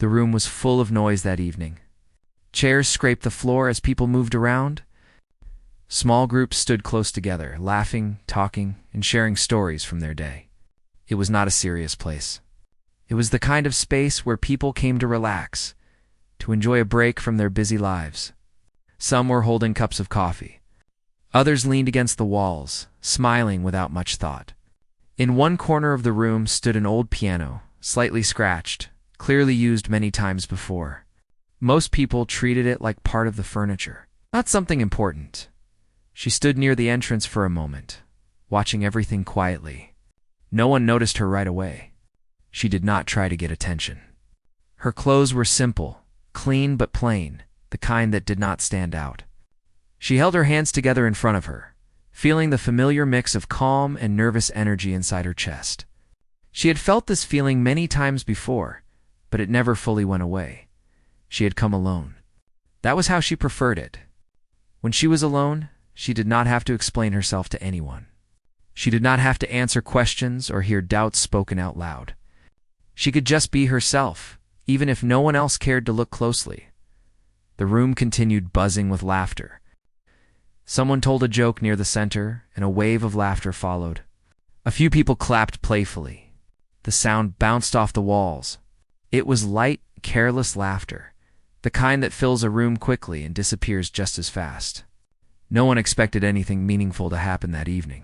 The room was full of noise that evening. Chairs scraped the floor as people moved around. Small groups stood close together, laughing, talking, and sharing stories from their day. It was not a serious place. It was the kind of space where people came to relax, to enjoy a break from their busy lives. Some were holding cups of coffee. Others leaned against the walls, smiling without much thought. In one corner of the room stood an old piano, slightly scratched, clearly used many times before. Most people treated it like part of the furniture, not something important. She stood near the entrance for a moment, watching everything quietly. No one noticed her right away. She did not try to get attention. Her clothes were simple, clean but plain, the kind that did not stand out. She held her hands together in front of her, feeling the familiar mix of calm and nervous energy inside her chest. She had felt this feeling many times before, but it never fully went away. She had come alone. That was how she preferred it. When she was alone, she did not have to explain herself to anyone. She did not have to answer questions or hear doubts spoken out loud. She could just be herself, even if no one else cared to look closely. The room continued buzzing with laughter. Someone told a joke near the center, and a wave of laughter followed. A few people clapped playfully. The sound bounced off the walls. It was light, careless laughter, the kind that fills a room quickly and disappears just as fast. No one expected anything meaningful to happen that evening.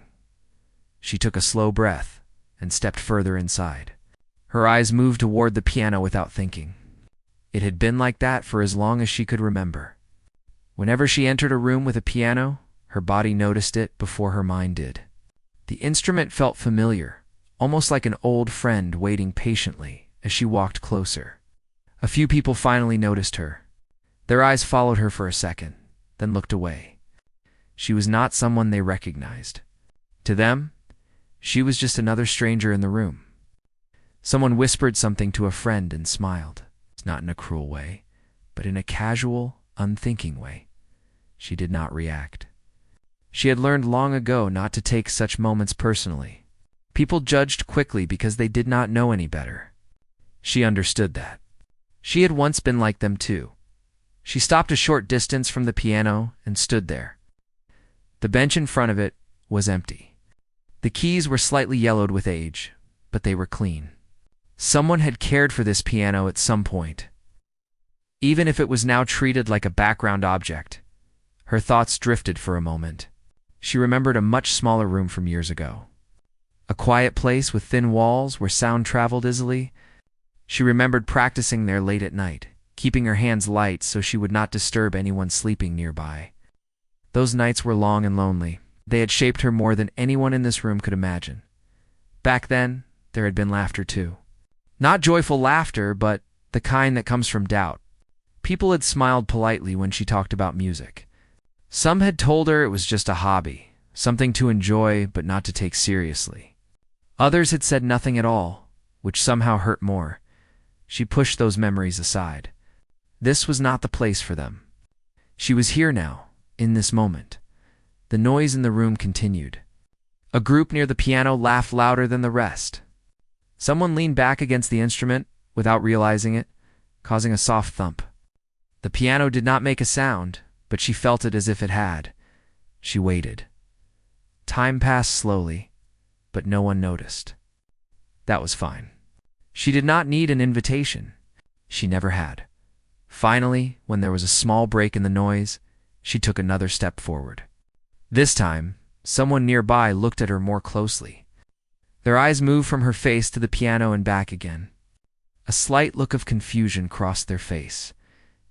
She took a slow breath and stepped further inside. Her eyes moved toward the piano without thinking. It had been like that for as long as she could remember. Whenever she entered a room with a piano, her body noticed it before her mind did. The instrument felt familiar, almost like an old friend waiting patiently as she walked closer. A few people finally noticed her. Their eyes followed her for a second, then looked away. She was not someone they recognized. To them, she was just another stranger in the room. Someone whispered something to a friend and smiled, not in a cruel way, but in a casual, unthinking way. She did not react. She had learned long ago not to take such moments personally. People judged quickly because they did not know any better. She understood that. She had once been like them too. She stopped a short distance from the piano and stood there. The bench in front of it was empty. The keys were slightly yellowed with age, but they were clean. Someone had cared for this piano at some point. Even if it was now treated like a background object, her thoughts drifted for a moment. She remembered a much smaller room from years ago. A quiet place with thin walls where sound traveled easily. She remembered practicing there late at night, keeping her hands light so she would not disturb anyone sleeping nearby. Those nights were long and lonely. They had shaped her more than anyone in this room could imagine. Back then, there had been laughter too. Not joyful laughter, but the kind that comes from doubt. People had smiled politely when she talked about music. Some had told her it was just a hobby, something to enjoy but not to take seriously. Others had said nothing at all, which somehow hurt more. She pushed those memories aside. This was not the place for them. She was here now, in this moment. The noise in the room continued. A group near the piano laughed louder than the rest. Someone leaned back against the instrument without realizing it, causing a soft thump. The piano did not make a sound, but she felt it as if it had. She waited. Time passed slowly, but no one noticed. That was fine. She did not need an invitation. She never had. Finally, when there was a small break in the noise, she took another step forward. This time, someone nearby looked at her more closely. Their eyes moved from her face to the piano and back again. A slight look of confusion crossed their face.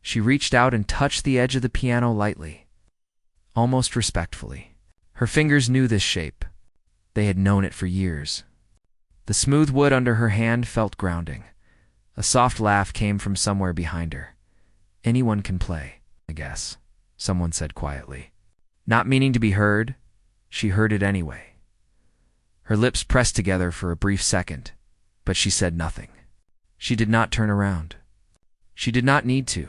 She reached out and touched the edge of the piano lightly, almost respectfully. Her fingers knew this shape. They had known it for years. The smooth wood under her hand felt grounding. A soft laugh came from somewhere behind her. "Anyone can play, I guess," someone said quietly. Not meaning to be heard, she heard it anyway. Her lips pressed together for a brief second, but she said nothing. She did not turn around. She did not need to.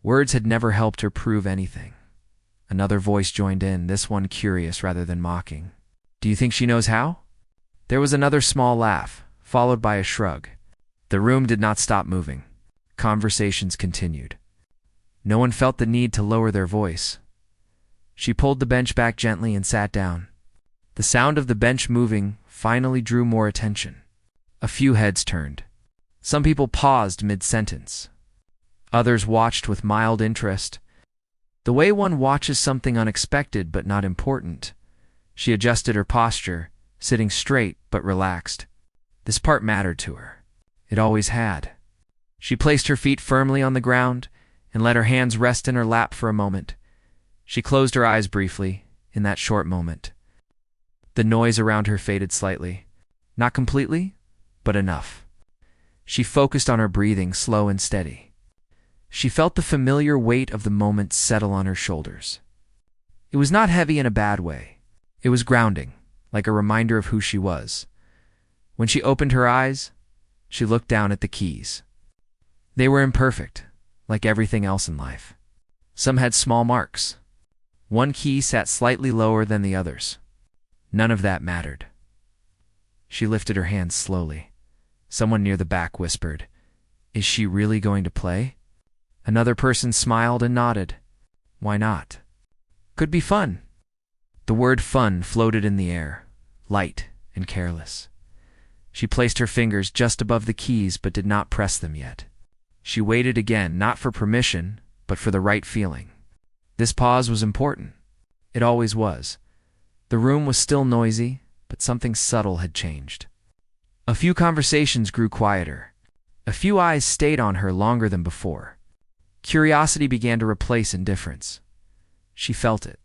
Words had never helped her prove anything. Another voice joined in, this one curious rather than mocking. "Do you think she knows how?" There was another small laugh, followed by a shrug. The room did not stop moving. conversations continued. No one felt the need to lower their voice. She pulled the bench back gently and sat down. The sound of the bench moving finally drew more attention. A few heads turned. Some people paused mid-sentence. Others watched with mild interest. The way one watches something unexpected but not important. She adjusted her posture, sitting straight but relaxed. This part mattered to her. It always had. She placed her feet firmly on the ground and let her hands rest in her lap for a moment. She closed her eyes briefly, in that short moment. The noise around her faded slightly. Not completely, but enough. She focused on her breathing, slow and steady. She felt the familiar weight of the moment settle on her shoulders. It was not heavy in a bad way. It was grounding, like a reminder of who she was. When she opened her eyes, she looked down at the keys. They were imperfect, like everything else in life. Some had small marks. One key sat slightly lower than the others. None of that mattered. She lifted her hands slowly. Someone near the back whispered, "Is she really going to play?" Another person smiled and nodded. Why not? Could be fun. The word fun floated in the air, light and careless. She placed her fingers just above the keys but did not press them yet. She waited again, not for permission, but for the right feeling. This pause was important. It always was. The room was still noisy, but something subtle had changed. A few conversations grew quieter. A few eyes stayed on her longer than before. Curiosity began to replace indifference. She felt it.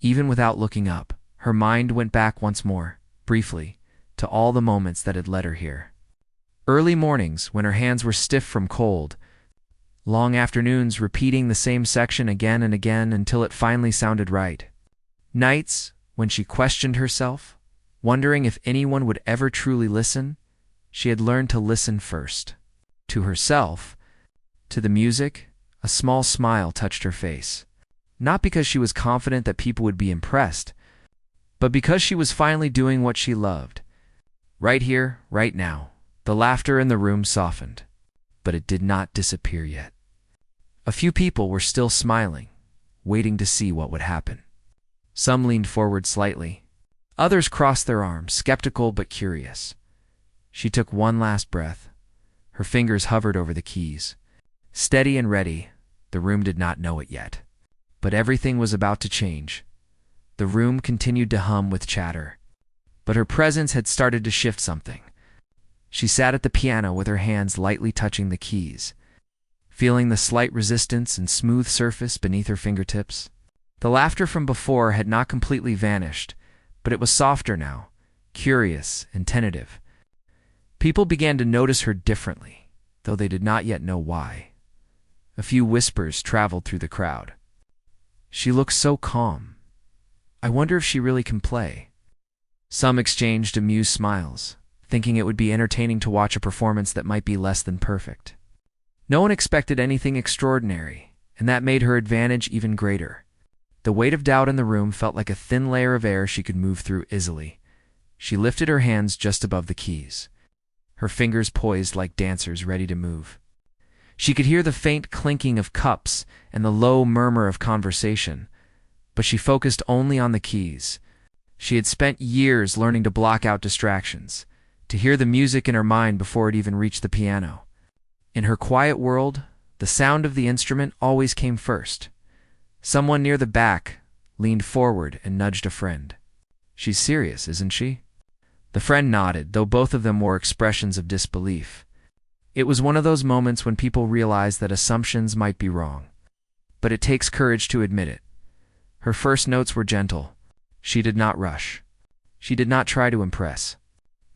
Even without looking up, her mind went back once more, briefly, to all the moments that had led her here. Early mornings, when her hands were stiff from cold. Long afternoons repeating the same section again and again until it finally sounded right. Nights, when she questioned herself, wondering if anyone would ever truly listen. She had learned to listen first. To herself, to the music. A small smile touched her face. Not because she was confident that people would be impressed, but because she was finally doing what she loved. Right here, right now. The laughter in the room softened, but it did not disappear yet. A few people were still smiling, waiting to see what would happen. Some leaned forward slightly. Others crossed their arms, skeptical but curious. She took one last breath. Her fingers hovered over the keys. Steady and ready, the room did not know it yet. But everything was about to change. The room continued to hum with chatter. But her presence had started to shift something. She sat at the piano with her hands lightly touching the keys, feeling the slight resistance and smooth surface beneath her fingertips. The laughter from before had not completely vanished, but it was softer now, curious and tentative. People began to notice her differently, though they did not yet know why. A few whispers traveled through the crowd. She looks so calm. I wonder if she really can play. Some exchanged amused smiles, thinking it would be entertaining to watch a performance that might be less than perfect. No one expected anything extraordinary, and that made her advantage even greater. The weight of doubt in the room felt like a thin layer of air she could move through easily. She lifted her hands just above the keys, her fingers poised like dancers ready to move. She could hear the faint clinking of cups and the low murmur of conversation, but she focused only on the keys. She had spent years learning to block out distractions, to hear the music in her mind before it even reached the piano. In her quiet world, the sound of the instrument always came first. Someone near the back leaned forward and nudged a friend. "She's serious, isn't she?" The friend nodded, though both of them wore expressions of disbelief. It was one of those moments when people realize that assumptions might be wrong. But it takes courage to admit it. Her first notes were gentle. She did not rush. She did not try to impress.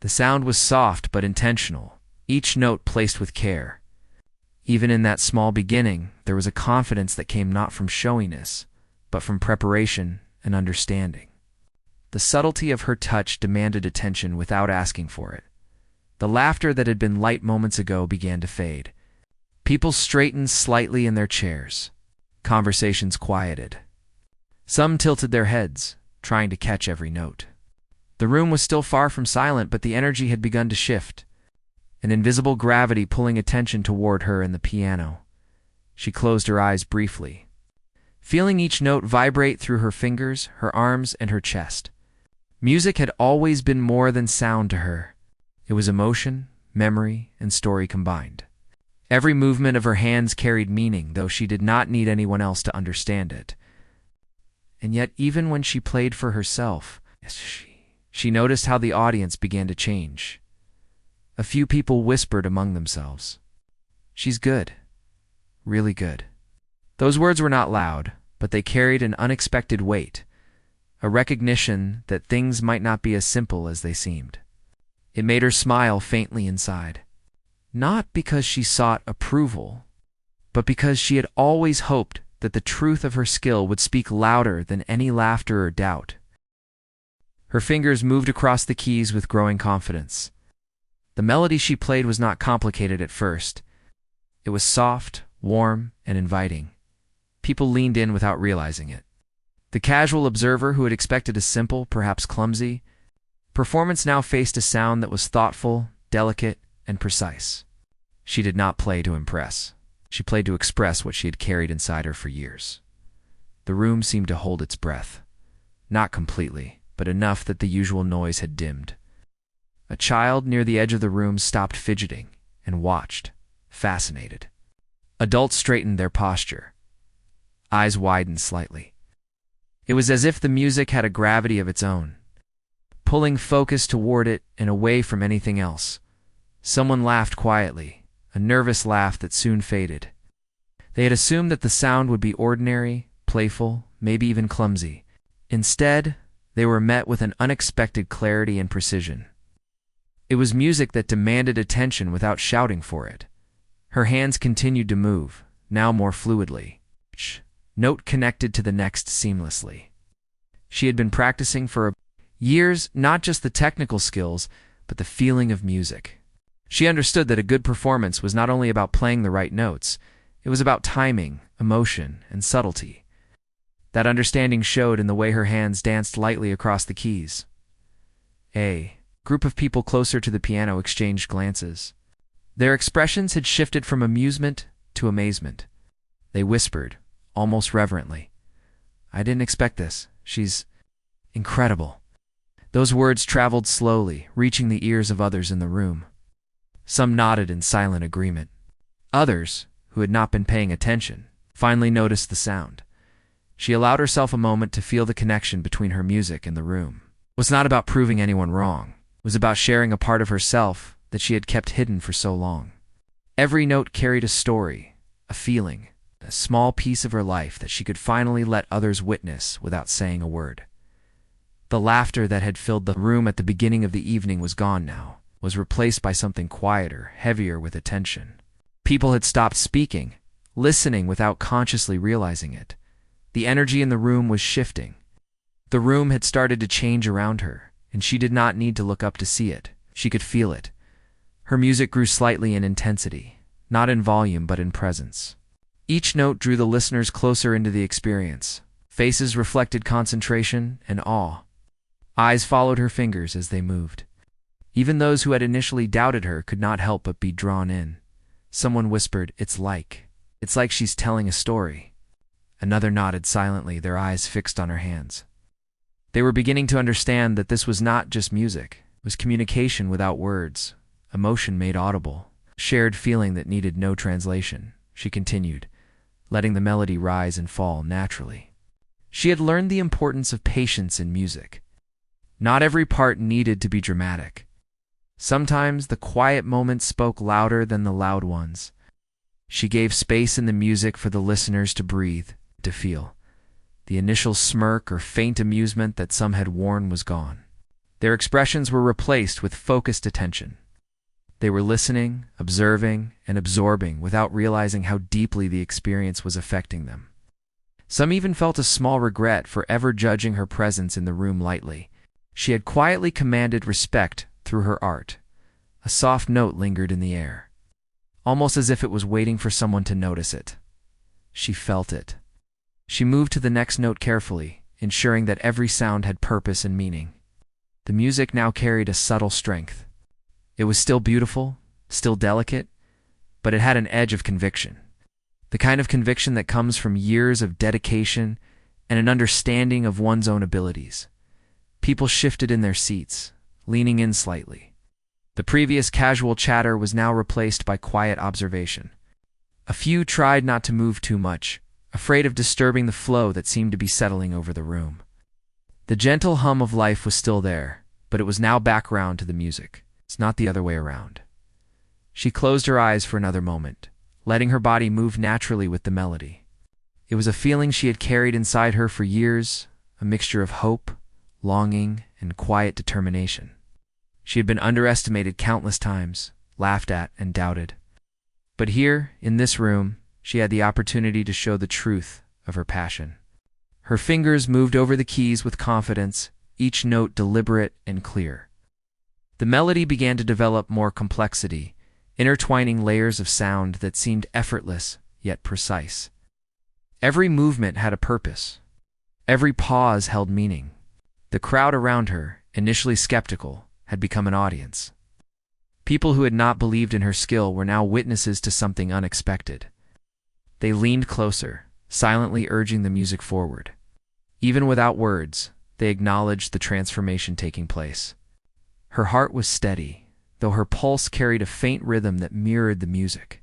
The sound was soft but intentional, each note placed with care. Even in that small beginning, there was a confidence that came not from showiness, but from preparation and understanding. The subtlety of her touch demanded attention without asking for it. The laughter that had been light moments ago began to fade. People straightened slightly in their chairs. Conversations quieted. Some tilted their heads, trying to catch every note. The room was still far from silent, but the energy had begun to shift. an invisible gravity pulling attention toward her and the piano. She closed her eyes briefly, feeling each note vibrate through her fingers, her arms, and her chest. Music had always been more than sound to her. It was emotion, memory, and story combined. Every movement of her hands carried meaning, though she did not need anyone else to understand it. And yet, even when she played for herself, she noticed how the audience began to change. A few people whispered among themselves, "She's good. Really good." Those words were not loud, but they carried an unexpected weight, a recognition that things might not be as simple as they seemed. It made her smile faintly inside, not because she sought approval, but because she had always hoped that the truth of her skill would speak louder than any laughter or doubt. Her fingers moved across the keys with growing confidence. The melody she played was not complicated at first. It was soft, warm, and inviting. People leaned in without realizing it. The casual observer who had expected a simple, perhaps clumsy, performance now faced a sound that was thoughtful, delicate, and precise. She did not play to impress. She played to express what she had carried inside her for years. The room seemed to hold its breath. Not completely, but enough that the usual noise had dimmed. A child near the edge of the room stopped fidgeting and watched, fascinated. Adults straightened their posture. Eyes widened slightly. It was as if the music had a gravity of its own, pulling focus toward it and away from anything else. Someone laughed quietly, a nervous laugh that soon faded. They had assumed that the sound would be ordinary, playful, maybe even clumsy. Instead, they were met with an unexpected clarity and precision. It was music that demanded attention without shouting for it. Her hands continued to move, now more fluidly. Each note connected to the next seamlessly. She had been practicing for years, not just the technical skills, but the feeling of music. She understood that a good performance was not only about playing the right notes, it was about timing, emotion, and subtlety. That understanding showed in the way her hands danced lightly across the keys. A group of people closer to the piano exchanged glances. Their expressions had shifted from amusement to amazement. They whispered, almost reverently, "I didn't expect this. She's incredible." Those words traveled slowly, reaching the ears of others in the room. Some nodded in silent agreement. Others, who had not been paying attention, finally noticed the sound. She allowed herself a moment to feel the connection between her music and the room. It was not about proving anyone wrong. It was about sharing a part of herself that she had kept hidden for so long. Every note carried a story, a feeling, a small piece of her life that she could finally let others witness without saying a word. The laughter that had filled the room at the beginning of the evening was gone now, was replaced by something quieter, heavier with attention. People had stopped speaking, listening without consciously realizing it. The energy in the room was shifting. The room had started to change around her, and she did not need to look up to see it. She could feel it. Her music grew slightly in intensity, not in volume but in presence. Each note drew the listeners closer into the experience. Faces reflected concentration and awe. Eyes followed her fingers as they moved. Even those who had initially doubted her could not help but be drawn in. Someone whispered, It's like she's telling a story." Another nodded silently, their eyes fixed on her hands. They were beginning to understand that this was not just music. It was communication without words, emotion made audible, shared feeling that needed no translation. She continued, letting the melody rise and fall naturally. She had learned the importance of patience in music. Not every part needed to be dramatic. Sometimes the quiet moments spoke louder than the loud ones. She gave space in the music for the listeners to breathe, to feel. The initial smirk or faint amusement that some had worn was gone. Their expressions were replaced with focused attention. They were listening, observing, and absorbing without realizing how deeply the experience was affecting them. Some even felt a small regret for ever judging her presence in the room lightly. She had quietly commanded respect through her art. A soft note lingered in the air, almost as if it was waiting for someone to notice it. She felt it. She moved to the next note carefully, ensuring that every sound had purpose and meaning. The music now carried a subtle strength. It was still beautiful, still delicate, but it had an edge of conviction. The kind of conviction that comes from years of dedication and an understanding of one's own abilities. People shifted in their seats, leaning in slightly. The previous casual chatter was now replaced by quiet observation. A few tried not to move too much, afraid of disturbing the flow that seemed to be settling over the room. The gentle hum of life was still there, but it was now background to the music. It's not the other way around. She closed her eyes for another moment, letting her body move naturally with the melody. It was a feeling she had carried inside her for years, a mixture of hope, longing, and quiet determination. She had been underestimated countless times, laughed at, and doubted. But here, in this room, she had the opportunity to show the truth of her passion. Her fingers moved over the keys with confidence, each note deliberate and clear. The melody began to develop more complexity, intertwining layers of sound that seemed effortless yet precise. Every movement had a purpose. Every pause held meaning. The crowd around her, initially skeptical, had become an audience. People who had not believed in her skill were now witnesses to something unexpected. They leaned closer, silently urging the music forward. Even without words, they acknowledged the transformation taking place. Her heart was steady, though her pulse carried a faint rhythm that mirrored the music.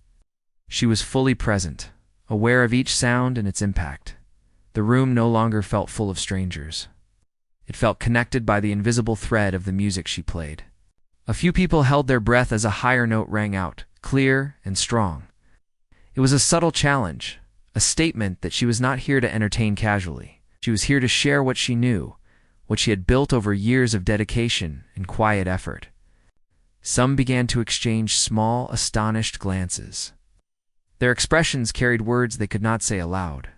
She was fully present, aware of each sound and its impact. The room no longer felt full of strangers. It felt connected by the invisible thread of the music she played. A few people held their breath as a higher note rang out, clear and strong. It was a subtle challenge, a statement that she was not here to entertain casually. She was here to share what she knew, what she had built over years of dedication and quiet effort. Some began to exchange small, astonished glances. Their expressions carried words they could not say aloud: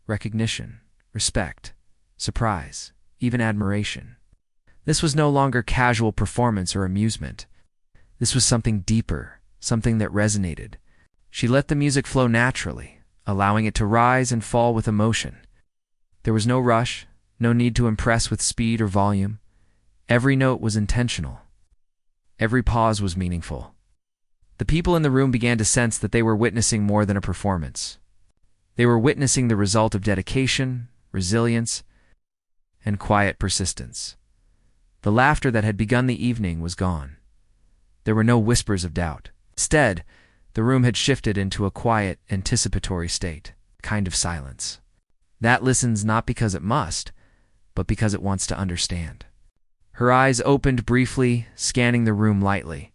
recognition, respect, surprise, even admiration. This was no longer casual performance or amusement. This was something deeper, something that resonated. She let the music flow naturally, allowing it to rise and fall with emotion. There was no rush, no need to impress with speed or volume. Every note was intentional. Every pause was meaningful. The people in the room began to sense that they were witnessing more than a performance. They were witnessing the result of dedication, resilience, and quiet persistence. The laughter that had begun the evening was gone. There were no whispers of doubt. Instead, the room had shifted into a quiet, anticipatory state, a kind of silence. That listens not because it must, but because it wants to understand. Her eyes opened briefly, scanning the room lightly.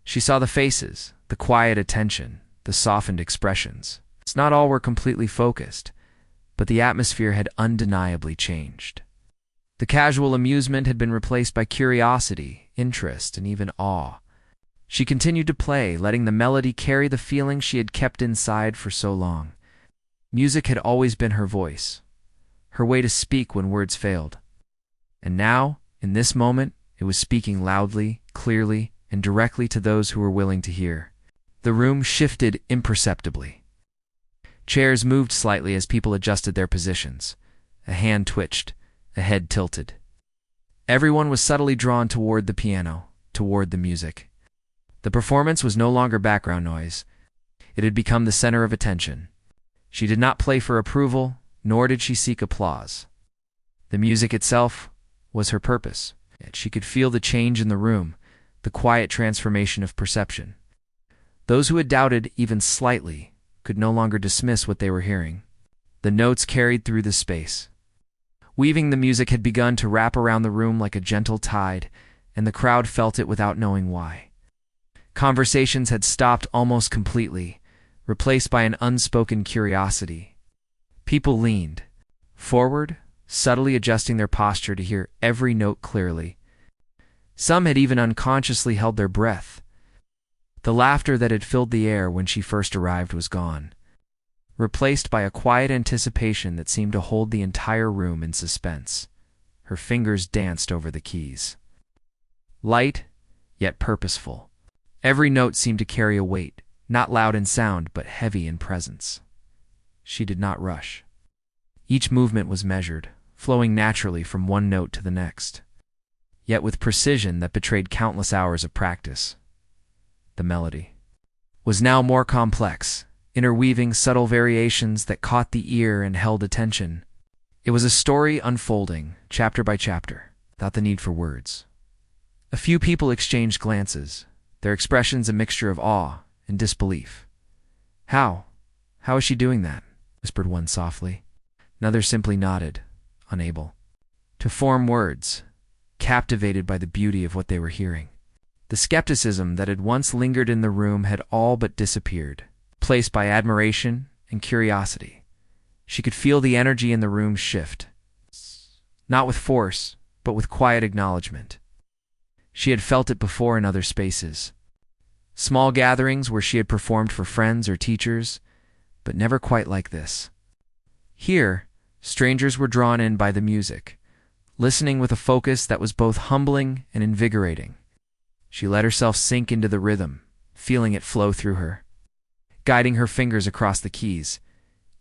She saw the faces, the quiet attention, the softened expressions. Not all were completely focused, but the atmosphere had undeniably changed. The casual amusement had been replaced by curiosity, interest, and even awe. She continued to play, letting the melody carry the feeling she had kept inside for so long. Music had always been her voice, her way to speak when words failed. And now, in this moment, it was speaking loudly, clearly, and directly to those who were willing to hear. The room shifted imperceptibly. Chairs moved slightly as people adjusted their positions. A hand twitched, a head tilted. Everyone was subtly drawn toward the piano, toward the music. The performance was no longer background noise. It had become the center of attention. She did not play for approval, nor did she seek applause. The music itself was her purpose. Yet she could feel the change in the room, the quiet transformation of perception. Those who had doubted even slightly could no longer dismiss what they were hearing. The notes carried through the space. Weaving the music had begun to wrap around the room like a gentle tide, and the crowd felt it without knowing why. Conversations had stopped almost completely, replaced by an unspoken curiosity. People leaned forward, subtly adjusting their posture to hear every note clearly. Some had even unconsciously held their breath. The laughter that had filled the air when she first arrived was gone, replaced by a quiet anticipation that seemed to hold the entire room in suspense. Her fingers danced over the keys. Light, yet purposeful. Every note seemed to carry a weight, not loud in sound, but heavy in presence. She did not rush. Each movement was measured, flowing naturally from one note to the next, yet with precision that betrayed countless hours of practice. the melody, was now more complex, interweaving subtle variations that caught the ear and held attention. It was a story unfolding, chapter by chapter, without the need for words. A few people exchanged glances, their expressions a mixture of awe and disbelief. How? How is she doing that? Whispered one softly. Another simply nodded, unable to form words, captivated by the beauty of what they were hearing. The skepticism that had once lingered in the room had all but disappeared, replaced by admiration and curiosity. She could feel the energy in the room shift, not with force, but with quiet acknowledgement. She had felt it before in other spaces. Small gatherings where she had performed for friends or teachers, but never quite like this. Here, strangers were drawn in by the music, listening with a focus that was both humbling and invigorating. She let herself sink into the rhythm, feeling it flow through her, guiding her fingers across the keys.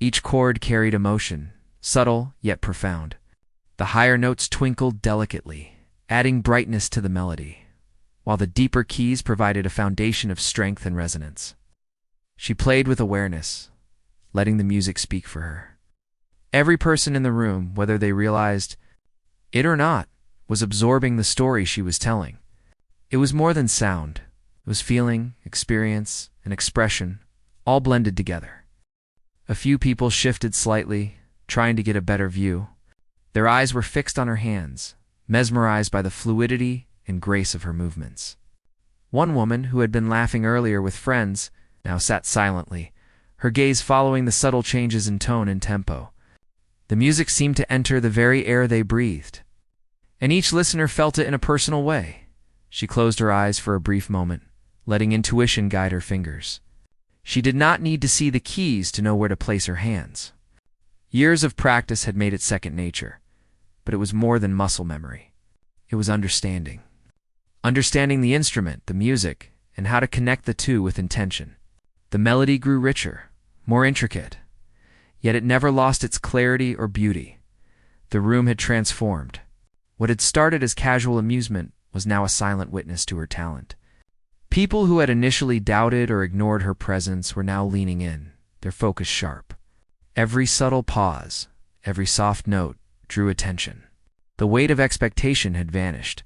Each chord carried emotion, subtle yet profound. The higher notes twinkled delicately, adding brightness to the melody, while the deeper keys provided a foundation of strength and resonance. She played with awareness, letting the music speak for her. Every person in the room, whether they realized it or not, was absorbing the story she was telling. It was more than sound. It was feeling, experience, and expression, all blended together. A few people shifted slightly, trying to get a better view. Their eyes were fixed on her hands, mesmerized by the fluidity and grace of her movements. One woman, who had been laughing earlier with friends, now sat silently, her gaze following the subtle changes in tone and tempo. The music seemed to enter the very air they breathed, and each listener felt it in a personal way. She closed her eyes for a brief moment, letting intuition guide her fingers. She did not need to see the keys to know where to place her hands. Years of practice had made it second nature, but it was more than muscle memory. It was understanding. Understanding the instrument, the music, and how to connect the two with intention. The melody grew richer, more intricate, yet it never lost its clarity or beauty. The room had transformed. What had started as casual amusement was now a silent witness to her talent. People who had initially doubted or ignored her presence were now leaning in, their focus sharp. Every subtle pause, every soft note drew attention. The weight of expectation had vanished,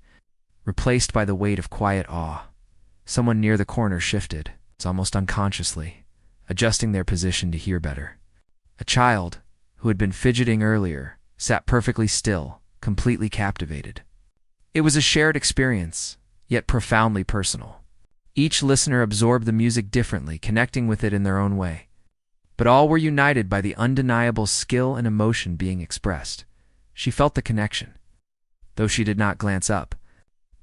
replaced by the weight of quiet awe. Someone near the corner shifted, almost unconsciously, adjusting their position to hear better. A child, who had been fidgeting earlier, sat perfectly still, completely captivated. It was a shared experience, yet profoundly personal. Each listener absorbed the music differently, connecting with it in their own way. But all were united by the undeniable skill and emotion being expressed. She felt the connection, though she did not glance up.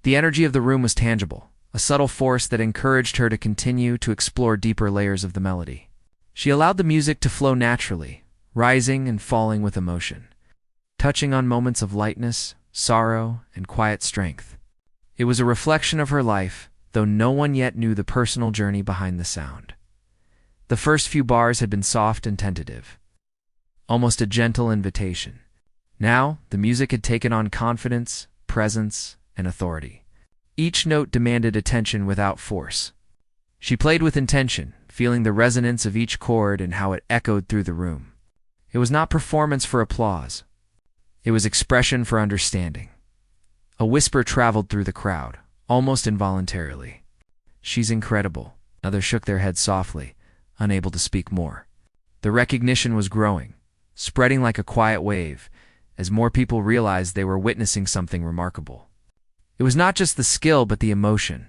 The energy of the room was tangible, a subtle force that encouraged her to continue to explore deeper layers of the melody. She allowed the music to flow naturally, rising and falling with emotion, touching on moments of lightness, sorrow, and quiet strength. It was a reflection of her life, though no one yet knew the personal journey behind the sound. The first few bars had been soft and tentative, almost a gentle invitation. Now, the music had taken on confidence, presence, and authority. Each note demanded attention without force. She played with intention, feeling the resonance of each chord and how it echoed through the room. It was not performance for applause. It was expression for understanding. A whisper traveled through the crowd, almost involuntarily. "She's incredible." Others shook their heads softly, unable to speak more. The recognition was growing, spreading like a quiet wave, as more people realized they were witnessing something remarkable. It was not just the skill, but the emotion.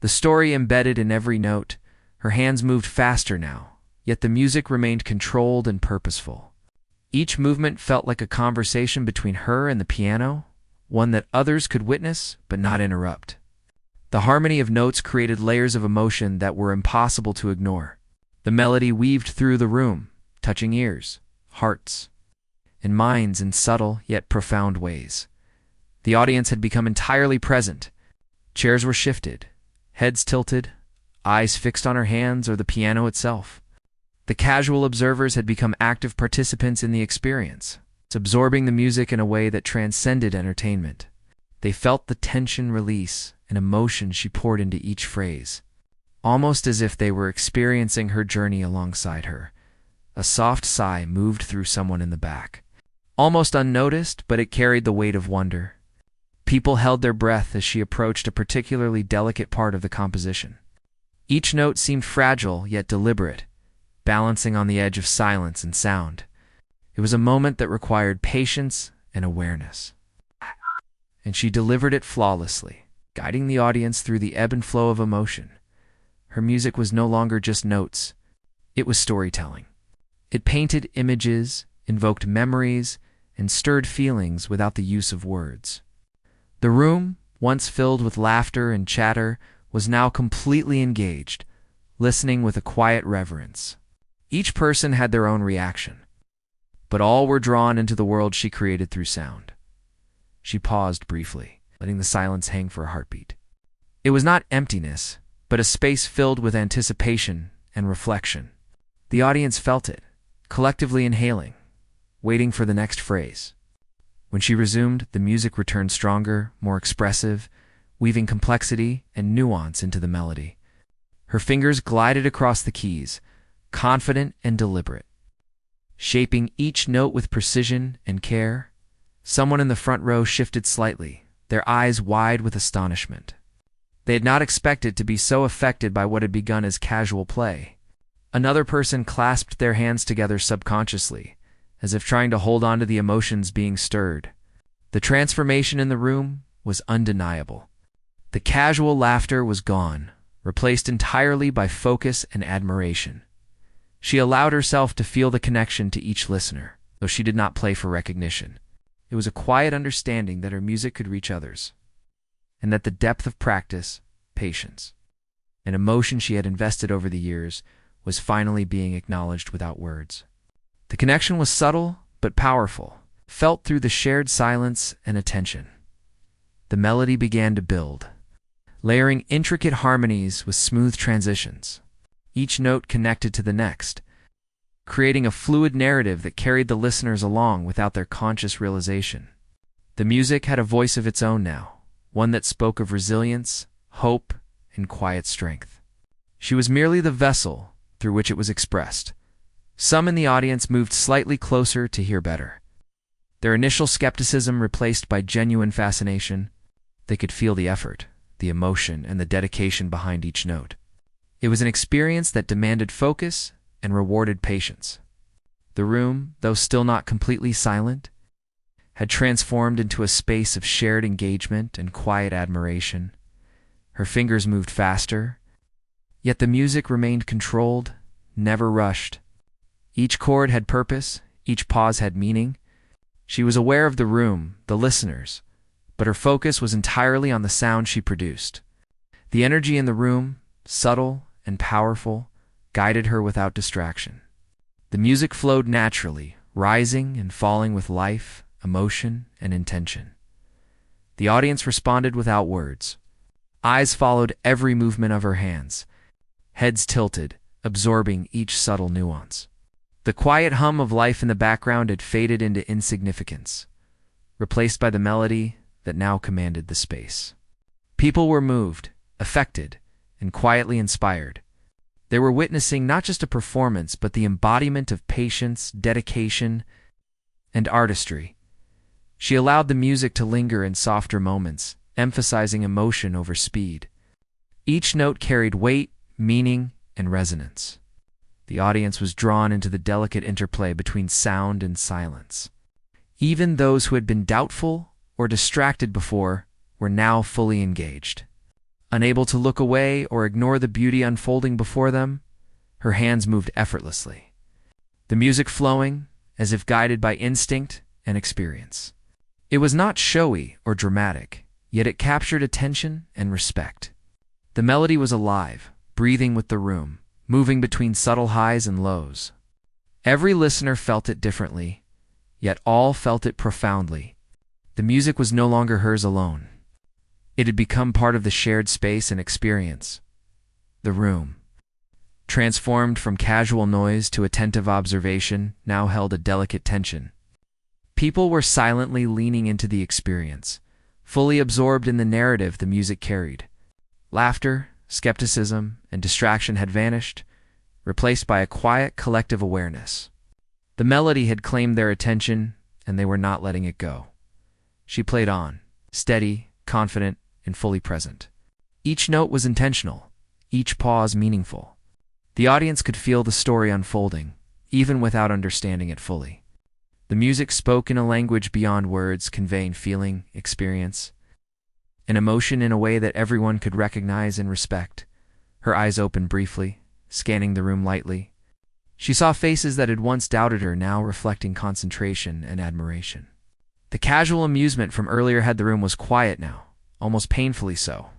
The story embedded in every note. Her hands moved faster now, yet the music remained controlled and purposeful. Each movement felt like a conversation between her and the piano, one that others could witness but not interrupt. The harmony of notes created layers of emotion that were impossible to ignore. The melody weaved through the room, touching ears, hearts, and minds in subtle yet profound ways. The audience had become entirely present. Chairs were shifted, heads tilted, eyes fixed on her hands or the piano itself. The casual observers had become active participants in the experience, absorbing the music in a way that transcended entertainment. They felt the tension release and emotion she poured into each phrase. almost as if they were experiencing her journey alongside her. A soft sigh moved through someone in the back. Almost unnoticed, but it carried the weight of wonder. People held their breath as she approached a particularly delicate part of the composition. Each note seemed fragile yet deliberate, balancing on the edge of silence and sound. It was a moment that required patience and awareness. And she delivered it flawlessly, guiding the audience through the ebb and flow of emotion. Her music was no longer just notes. It was storytelling. It painted images, invoked memories, and stirred feelings without the use of words. The room, once filled with laughter and chatter, was now completely engaged, listening with a quiet reverence. Each person had their own reaction, but all were drawn into the world she created through sound. She paused briefly, letting the silence hang for a heartbeat. It was not emptiness, but a space filled with anticipation and reflection. The audience felt it, collectively inhaling, waiting for the next phrase. When she resumed, the music returned stronger, more expressive, weaving complexity and nuance into the melody. Her fingers glided across the keys, confident and deliberate, shaping each note with precision and care. Someone in the front row shifted slightly, their eyes wide with astonishment. They had not expected to be so affected by what had begun as casual play. Another person clasped their hands together subconsciously, as if trying to hold on to the emotions being stirred. The transformation in the room was undeniable. The casual laughter was gone, replaced entirely by focus and admiration. She allowed herself to feel the connection to each listener, though she did not play for recognition. It was a quiet understanding that her music could reach others, and that the depth of practice, patience, and emotion she had invested over the years was finally being acknowledged without words. The connection was subtle but powerful, felt through the shared silence and attention. The melody began to build, layering intricate harmonies with smooth transitions, each note connected to the next, creating a fluid narrative that carried the listeners along without their conscious realization. The music had a voice of its own now, one that spoke of resilience, hope, and quiet strength. She was merely the vessel through which it was expressed. Some in the audience moved slightly closer to hear better, their initial skepticism replaced by genuine fascination. They could feel the effort, the emotion, and the dedication behind each note. It was an experience that demanded focus and rewarded patience. The room, though still not completely silent, had transformed into a space of shared engagement and quiet admiration. Her fingers moved faster, yet the music remained controlled, never rushed. Each chord had purpose, each pause had meaning. She was aware of the room, the listeners, but her focus was entirely on the sound she produced. The energy in the room, subtle and powerful, guided her without distraction. The music flowed naturally, rising and falling with life, emotion, and intention. The audience responded without words. Eyes followed every movement of her hands, heads tilted, absorbing each subtle nuance. The quiet hum of life in the background had faded into insignificance, replaced by the melody that now commanded the space. People were moved, affected, and quietly inspired. They were witnessing not just a performance, but the embodiment of patience, dedication, and artistry. She allowed the music to linger in softer moments, emphasizing emotion over speed. Each note carried weight, meaning, and resonance. The audience was drawn into the delicate interplay between sound and silence. Even those who had been doubtful or distracted before were now fully engaged. Unable to look away or ignore the beauty unfolding before them, her hands moved effortlessly, the music flowing as if guided by instinct and experience. It was not showy or dramatic, yet it captured attention and respect. The melody was alive, breathing with the room, moving between subtle highs and lows. Every listener felt it differently, yet all felt it profoundly. The music was no longer hers alone. It had become part of the shared space and experience. The room, transformed from casual noise to attentive observation, now held a delicate tension. People were silently leaning into the experience, fully absorbed in the narrative the music carried. Laughter, skepticism, and distraction had vanished, replaced by a quiet, collective awareness. The melody had claimed their attention, and they were not letting it go. She played on, steady, confident, and fully present. Each note was intentional, each pause meaningful. The audience could feel the story unfolding, even without understanding it fully. The music spoke in a language beyond words, conveying feeling, experience, and emotion in a way that everyone could recognize and respect. Her eyes opened briefly, scanning the room lightly. She saw faces that had once doubted her, now reflecting concentration and admiration. The casual amusement from earlier had the room was quiet now, almost painfully so.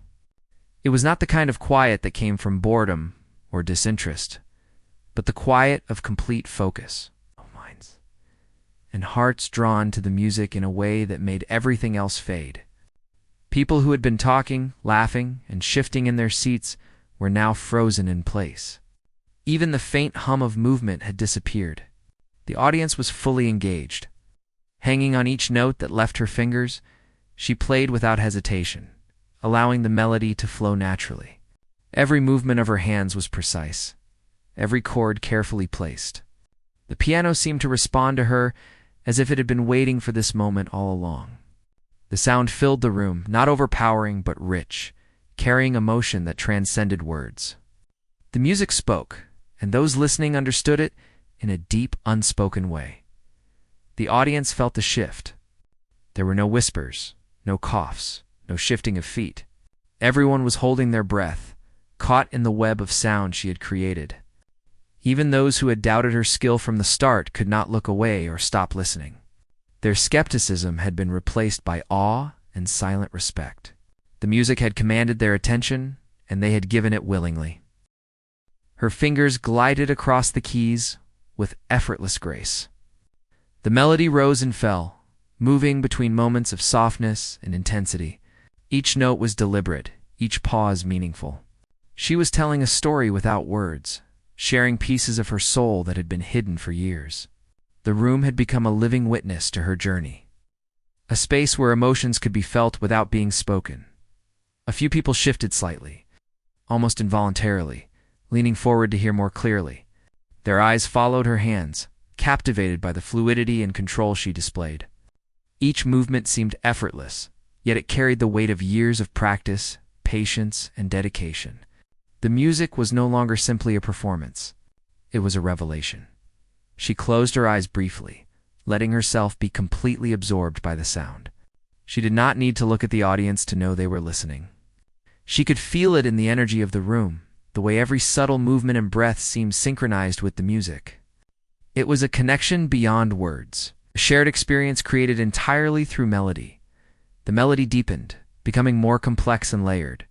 It was not the kind of quiet that came from boredom or disinterest, but the quiet of complete focus. Minds and hearts drawn to the music in a way that made everything else fade. People who had been talking, laughing, and shifting in their seats were now frozen in place. Even the faint hum of movement had disappeared. The audience was fully engaged. Hanging on each note that left her fingers, she played without hesitation, allowing the melody to flow naturally. Every movement of her hands was precise, every chord carefully placed. The piano seemed to respond to her as if it had been waiting for this moment all along. The sound filled the room, not overpowering but rich, carrying emotion that transcended words. The music spoke, and those listening understood it in a deep, unspoken way. The audience felt the shift. There were no whispers, no coughs, no shifting of feet. Everyone was holding their breath, caught in the web of sound she had created. Even those who had doubted her skill from the start could not look away or stop listening. Their skepticism had been replaced by awe and silent respect. The music had commanded their attention, and they had given it willingly. Her fingers glided across the keys with effortless grace. The melody rose and fell, moving between moments of softness and intensity. Each note was deliberate, each pause meaningful. She was telling a story without words, sharing pieces of her soul that had been hidden for years. The room had become a living witness to her journey, a space where emotions could be felt without being spoken. A few people shifted slightly, almost involuntarily, leaning forward to hear more clearly. Their eyes followed her hands, captivated by the fluidity and control she displayed. Each movement seemed effortless, yet it carried the weight of years of practice, patience, and dedication. The music was no longer simply a performance. It was a revelation. She closed her eyes briefly, letting herself be completely absorbed by the sound. She did not need to look at the audience to know they were listening. She could feel it in the energy of the room, the way every subtle movement and breath seemed synchronized with the music. It was a connection beyond words, a shared experience created entirely through melody. The melody deepened, becoming more complex and layered.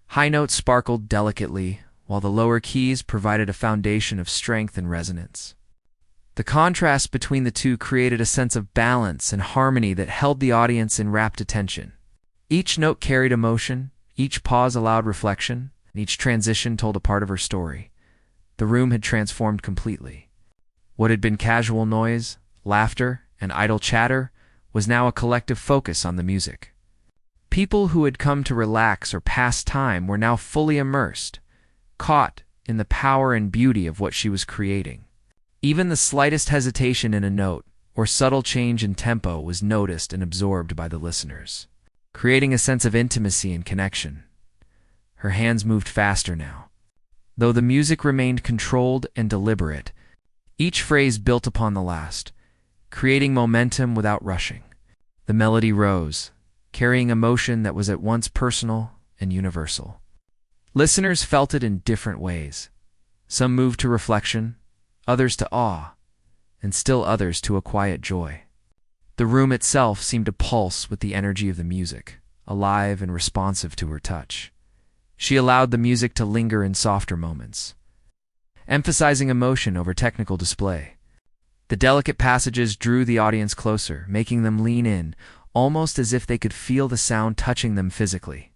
High notes sparkled delicately, while the lower keys provided a foundation of strength and resonance. The contrast between the two created a sense of balance and harmony that held the audience in rapt attention. Each note carried emotion, each pause allowed reflection, and each transition told a part of her story. The room had transformed completely. What had been casual noise, laughter, and idle chatter was now a collective focus on the music. People who had come to relax or pass time were now fully immersed, caught in the power and beauty of what she was creating. Even the slightest hesitation in a note or subtle change in tempo was noticed and absorbed by the listeners, creating a sense of intimacy and connection. Her hands moved faster now. Though the music remained controlled and deliberate, each phrase built upon the last, creating momentum without rushing. The melody rose, carrying emotion that was at once personal and universal. Listeners felt it in different ways. Some moved to reflection, others to awe, and still others to a quiet joy. The room itself seemed to pulse with the energy of the music, alive and responsive to her touch. She allowed the music to linger in softer moments, emphasizing emotion over technical display. The delicate passages drew the audience closer, making them lean in, almost as if they could feel the sound touching them physically.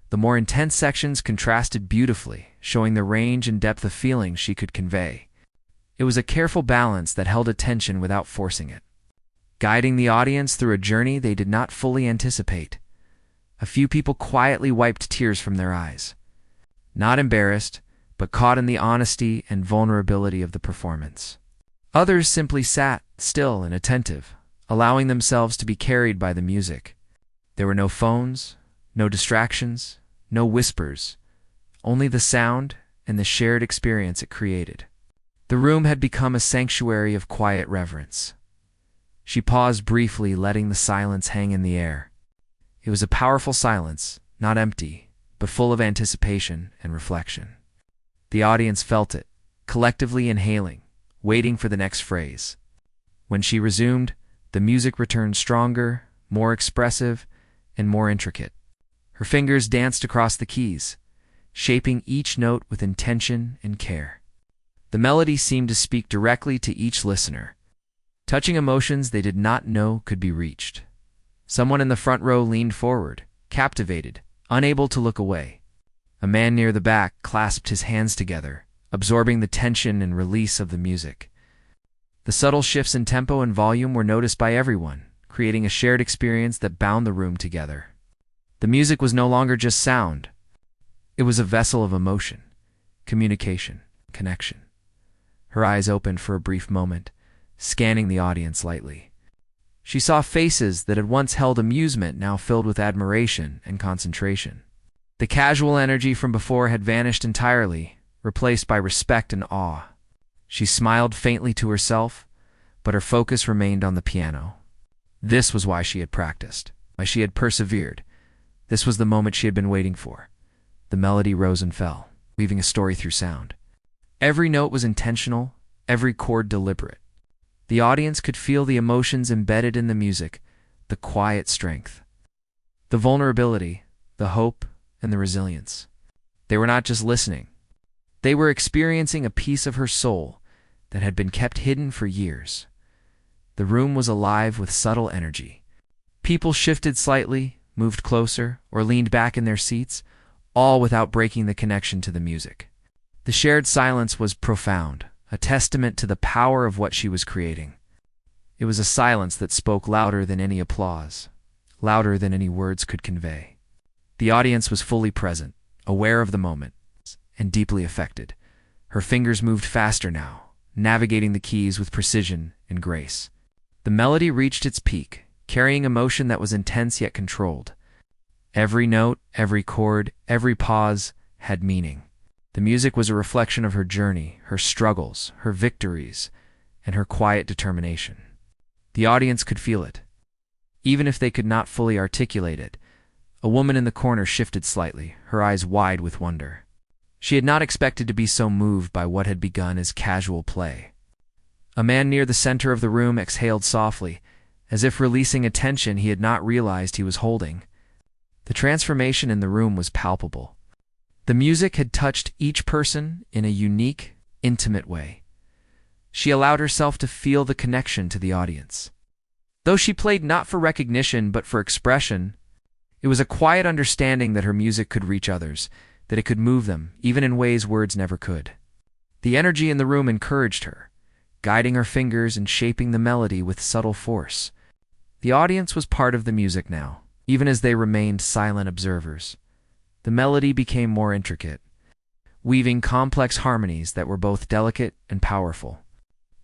The more intense sections contrasted beautifully, showing the range and depth of feeling she could convey. It was a careful balance that held attention without forcing it, guiding the audience through a journey they did not fully anticipate. A few people quietly wiped tears from their eyes. not embarrassed, but caught in the honesty and vulnerability of the performance. Others simply sat, still and attentive, allowing themselves to be carried by the music. There were no phones, no distractions, no whispers, only the sound and the shared experience it created. The room had become a sanctuary of quiet reverence. She paused briefly, letting the silence hang in the air. It was a powerful silence, not empty, but full of anticipation and reflection. The audience felt it, collectively inhaling, waiting for the next phrase. When she resumed, the music returned stronger, more expressive, and more intricate. Her fingers danced across the keys, shaping each note with intention and care. The melody seemed to speak directly to each listener, touching emotions they did not know could be reached. Someone in the front row leaned forward, captivated, unable to look away. A man near the back clasped his hands together, absorbing the tension and release of the music. The subtle shifts in tempo and volume were noticed by everyone, creating a shared experience that bound the room together. The music was no longer just sound. It was a vessel of emotion, communication, connection. Her eyes opened for a brief moment, scanning the audience lightly. She saw faces that had once held amusement now filled with admiration and concentration. The casual energy from before had vanished entirely, replaced by respect and awe. She smiled faintly to herself, but her focus remained on the piano. This was why she had practiced, why she had persevered. This was the moment she had been waiting for. The melody rose and fell, weaving a story through sound. Every note was intentional, every chord deliberate. The audience could feel the emotions embedded in the music, the quiet strength, the vulnerability, the hope, and the resilience. They were not just listening. They were experiencing a piece of her soul that had been kept hidden for years. The room was alive with subtle energy. People shifted slightly, moved closer, or leaned back in their seats, all without breaking the connection to the music. The shared silence was profound, a testament to the power of what she was creating. It was a silence that spoke louder than any applause, louder than any words could convey. The audience was fully present, aware of the moment, and deeply affected. Her fingers moved faster now, navigating the keys with precision and grace. The melody reached its peak, carrying emotion that was intense yet controlled. Every note, every chord, every pause had meaning. The music was a reflection of her journey, her struggles, her victories, and her quiet determination. The audience could feel it. Even if they could not fully articulate it, a woman in the corner shifted slightly, her eyes wide with wonder. She had not expected to be so moved by what had begun as casual play. A man near the center of the room exhaled softly, as if releasing a tension he had not realized he was holding. The transformation in the room was palpable. The music had touched each person in a unique, intimate way. She allowed herself to feel the connection to the audience. Though she played not for recognition but for expression, it was a quiet understanding that her music could reach others, that it could move them, even in ways words never could. The energy in the room encouraged her, guiding her fingers and shaping the melody with subtle force. The audience was part of the music now, even as they remained silent observers. The melody became more intricate, weaving complex harmonies that were both delicate and powerful.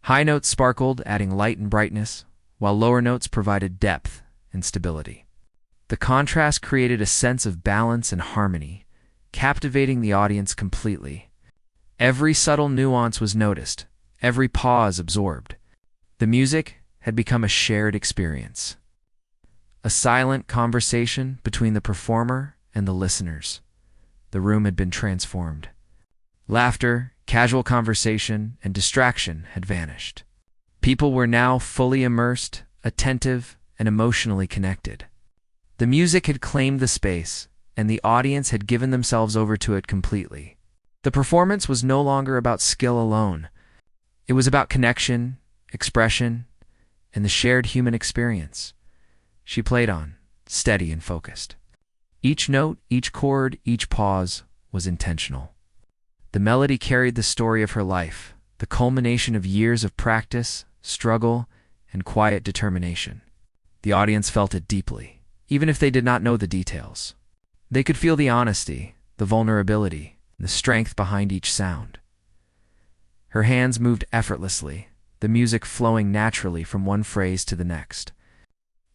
High notes sparkled, adding light and brightness, while lower notes provided depth and stability. The contrast created a sense of balance and harmony, captivating the audience completely. Every subtle nuance was noticed, every pause absorbed. The music had become a shared experience, a silent conversation between the performer and the listeners. The room had been transformed. Laughter, casual conversation, and distraction had vanished. People were now fully immersed, attentive, and emotionally connected. The music had claimed the space, and the audience had given themselves over to it completely. The performance was no longer about skill alone. It was about connection, expression, and the shared human experience. She played on, steady and focused. Each note, each chord, each pause was intentional. The melody carried the story of her life, the culmination of years of practice, struggle, and quiet determination. The audience felt it deeply, even if they did not know the details. They could feel the honesty, the vulnerability, the strength behind each sound. Her hands moved effortlessly, the music flowing naturally from one phrase to the next.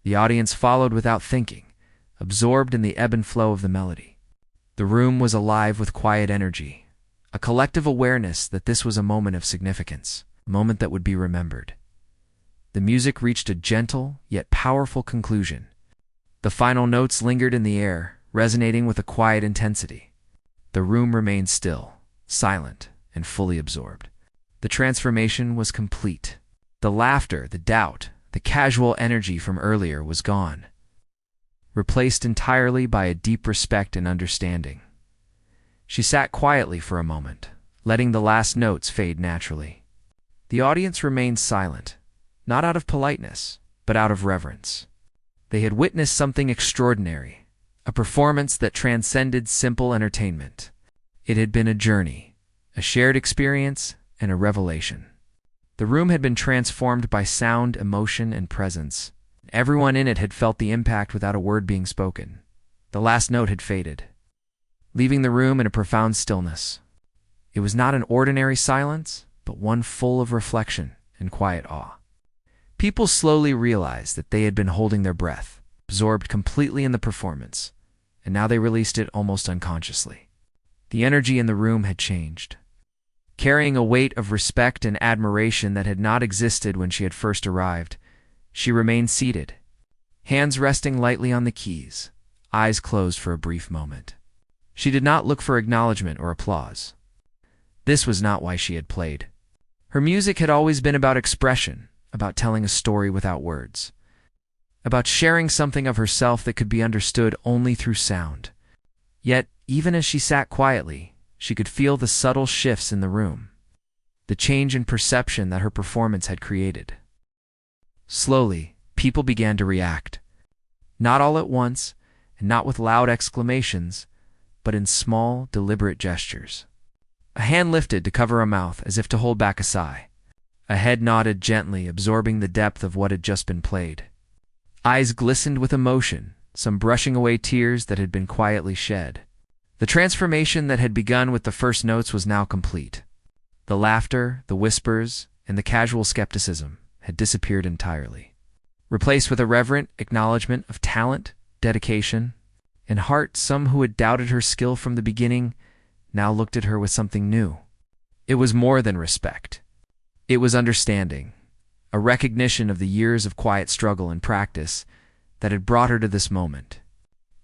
The audience followed without thinking, absorbed in the ebb and flow of the melody. The room was alive with quiet energy, a collective awareness that this was a moment of significance, a moment that would be remembered. The music reached a gentle yet powerful conclusion. The final notes lingered in the air, resonating with a quiet intensity. The room remained still, silent, and fully absorbed. The transformation was complete. The laughter, the doubt, the casual energy from earlier was gone, replaced entirely by a deep respect and understanding. She sat quietly for a moment, letting the last notes fade naturally. The audience remained silent, not out of politeness, but out of reverence. They had witnessed something extraordinary, a performance that transcended simple entertainment. It had been a journey, a shared experience, and a revelation. The room had been transformed by sound, emotion, and presence. Everyone in it had felt the impact without a word being spoken. The last note had faded, leaving the room in a profound stillness. It was not an ordinary silence, but one full of reflection and quiet awe. People slowly realized that they had been holding their breath, absorbed completely in the performance, and now they released it almost unconsciously. The energy in the room had changed, carrying a weight of respect and admiration that had not existed when she had first arrived. She remained seated, hands resting lightly on the keys, eyes closed for a brief moment. She did not look for acknowledgement or applause. This was not why she had played. Her music had always been about expression, about telling a story without words, about sharing something of herself that could be understood only through sound. Yet, even as she sat quietly, she could feel the subtle shifts in the room, the change in perception that her performance had created. Slowly, people began to react, not all at once, and not with loud exclamations, but in small, deliberate gestures. A hand lifted to cover a mouth as if to hold back a sigh. A head nodded gently, absorbing the depth of what had just been played. Eyes glistened with emotion, some brushing away tears that had been quietly shed. The transformation that had begun with the first notes was now complete. The laughter, the whispers, and the casual skepticism had disappeared entirely, replaced with a reverent acknowledgement of talent, dedication, and heart. Some who had doubted her skill from the beginning now looked at her with something new. It was more than respect. It was understanding, a recognition of the years of quiet struggle and practice that had brought her to this moment.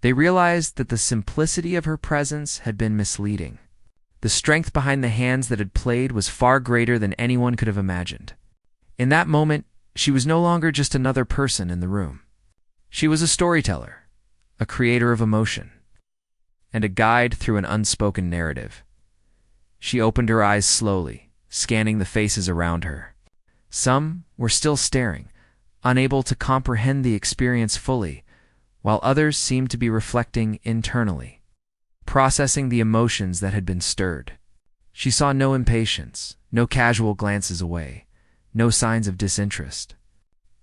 They realized that the simplicity of her presence had been misleading. The strength behind the hands that had played was far greater than anyone could have imagined. In that moment, she was no longer just another person in the room. She was a storyteller, a creator of emotion, and a guide through an unspoken narrative. She opened her eyes slowly, scanning the faces around her. Some were still staring, unable to comprehend the experience fully, while others seemed to be reflecting internally, processing the emotions that had been stirred. She saw no impatience, no casual glances away, no signs of disinterest.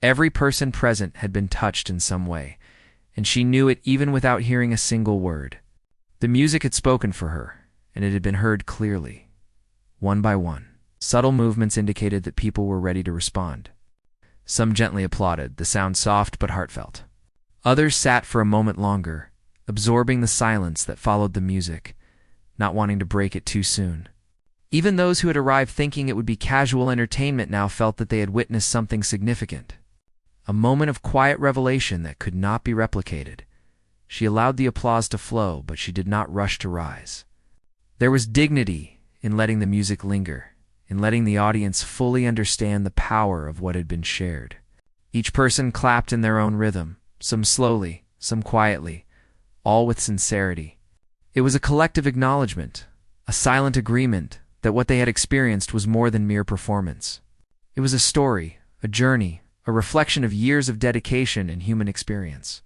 Every person present had been touched in some way, and she knew it even without hearing a single word. The music had spoken for her, and it had been heard clearly. One by one, subtle movements indicated that people were ready to respond. Some gently applauded, the sound soft but heartfelt. Others sat for a moment longer, absorbing the silence that followed the music, not wanting to break it too soon. Even those who had arrived thinking it would be casual entertainment now felt that they had witnessed something significant, a moment of quiet revelation that could not be replicated. She allowed the applause to flow, but she did not rush to rise. There was dignity in letting the music linger, in letting the audience fully understand the power of what had been shared. Each person clapped in their own rhythm, some slowly, some quietly, all with sincerity. It was a collective acknowledgement, a silent agreement that what they had experienced was more than mere performance. It was a story, a journey, a reflection of years of dedication and human experience.